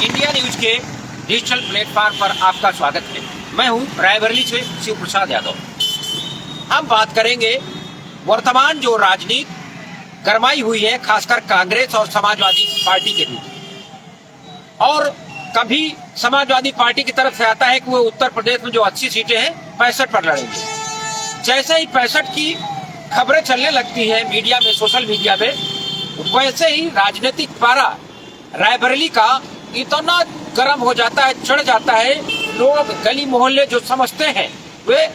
India news के digital platform पर आपका स्वागत है। मैं हूं रायबरेली से शिव प्रसाद यादव। हम बात करेंगे वर्तमान जो राजनीति गरमाई हुई है, खासकर कांग्रेस और समाजवादी पार्टी के बीच। और कभी समाजवादी पार्टी की तरफ से आता है कि वो उत्तर प्रदेश में जो 80 सीटें हैं 65 पर लड़ेंगे। जैसे ही 65 की खबरें चलने लगती है मीडिया में, सोशल मीडिया में, वैसे ही राजनीतिक पारा रायबरेली का इतना गर्म हो जाता है, चढ़ जाता है। लोग गली मोहल्ले जो समझते हैं वे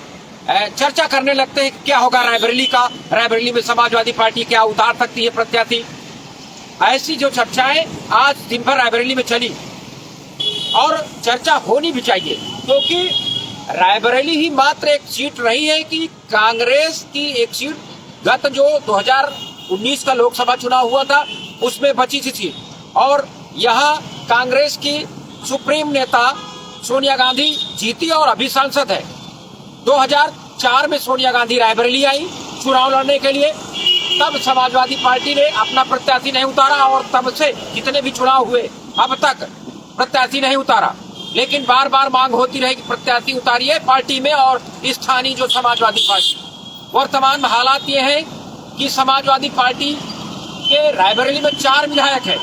चर्चा करने लगते हैं कि क्या होगा रायबरेली का, रायबरेली में समाजवादी पार्टी क्या उतार सकती है प्रत्याशी। ऐसी जो चर्चाएं आज दिन भर रायबरेली में चली और चर्चा होनी भी चाहिए, क्योंकि रायबरेली ही मात्र एक सीट रही है कि कांग्रेस की एक सीट गत जो 2019 का लोकसभा चुनाव हुआ था उसमें बची थी सीट, और यहाँ कांग्रेस की सुप्रीम नेता सोनिया गांधी जीती और अभी सांसद है। 2004 में सोनिया गांधी रायबरेली आई चुनाव लड़ने के लिए, तब समाजवादी पार्टी ने अपना प्रत्याशी नहीं उतारा और तब से जितने भी चुनाव हुए अब तक प्रत्याशी नहीं उतारा। लेकिन बार बार मांग होती रही कि प्रत्याशी उतारिए पार्टी में और स्थानीय जो समाजवादी पार्टी। वर्तमान में हालात ये है कि समाजवादी पार्टी के रायबरेली में 4 विधायक है।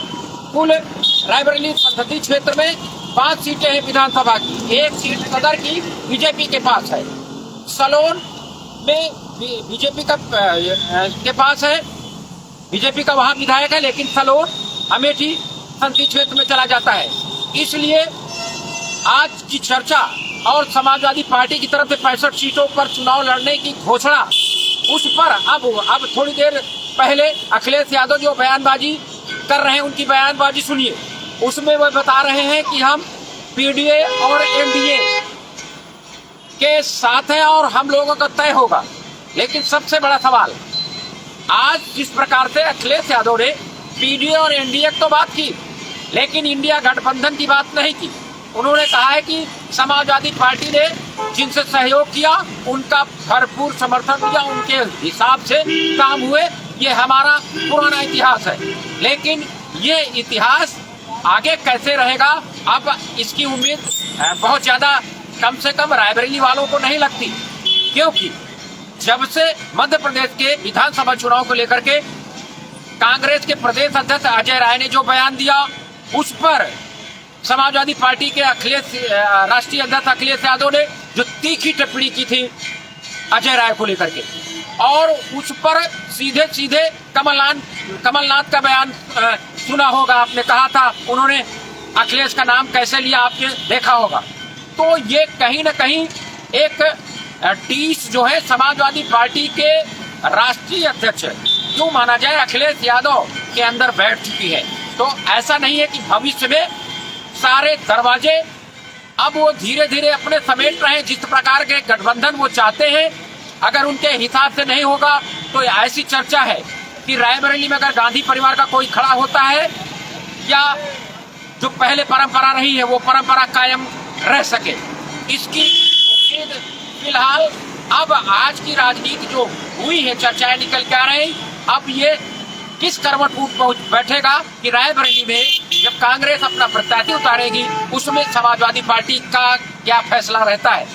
कुल रायबरेली संसदीय क्षेत्र में 5 सीटें हैं विधानसभा की, 1 सीट सदर की बीजेपी के पास है। सलोन में बीजेपी का के पास है, बीजेपी का वहां विधायक है, लेकिन सलोन अमेठी संसदीय क्षेत्र में चला जाता है। इसलिए आज की चर्चा और समाजवादी पार्टी की तरफ से 65 सीटों पर चुनाव लड़ने की घोषणा, उस पर अब थोड़ी देर पहले अखिलेश यादव जो बयानबाजी कर रहे हैं उनकी बयानबाजी सुनिए। उसमें वह बता रहे हैं कि हम पीडीए और एनडीए के साथ हैं और हम लोगों का तय होगा। लेकिन सबसे बड़ा सवाल, आज जिस प्रकार से अखिलेश यादव ने पीडीए और एनडीए की तो बात की, लेकिन इंडिया गठबंधन की बात नहीं की। उन्होंने कहा है कि समाजवादी पार्टी ने जिनसे सहयोग किया उनका भरपूर समर्थन दिया, उनके हिसाब से काम हुए, ये हमारा पुराना इतिहास है। लेकिन ये इतिहास आगे कैसे रहेगा, अब इसकी उम्मीद बहुत ज्यादा कम से कम रायबरेली वालों को नहीं लगती, क्योंकि जब से मध्य प्रदेश के विधानसभा चुनाव को लेकर के कांग्रेस के प्रदेश अध्यक्ष अजय राय ने जो बयान दिया, उस पर समाजवादी पार्टी के राष्ट्रीय अध्यक्ष अखिलेश यादव ने जो तीखी टिप्पणी की थी अजय राय को लेकर के, और उस पर सीधे सीधे कमलनाथ का बयान सुना होगा आपने, कहा था उन्होंने अखिलेश का नाम कैसे लिया आपने देखा होगा। तो ये कहीं न कहीं एक टीस जो है समाजवादी पार्टी के राष्ट्रीय अध्यक्ष जो माना जाए अखिलेश यादव के अंदर बैठ चुकी है। तो ऐसा नहीं है कि भविष्य में सारे दरवाजे अब वो धीरे धीरे अपने समेट रहे हैं, जिस प्रकार के गठबंधन वो चाहते हैं। अगर उनके हिसाब से नहीं होगा तो ऐसी चर्चा है कि रायबरेली में अगर गांधी परिवार का कोई खड़ा होता है या जो पहले परंपरा रही है वो परंपरा कायम रह सके, इसकी उम्मीद फिलहाल अब आज की राजनीति जो हुई है, चर्चाएं निकल के आ रही, अब ये किस करवट पहुंच बैठेगा कि रायबरेली में जब कांग्रेस अपना प्रत्याशी उतारेगी उसमें समाजवादी पार्टी का क्या फैसला रहता है।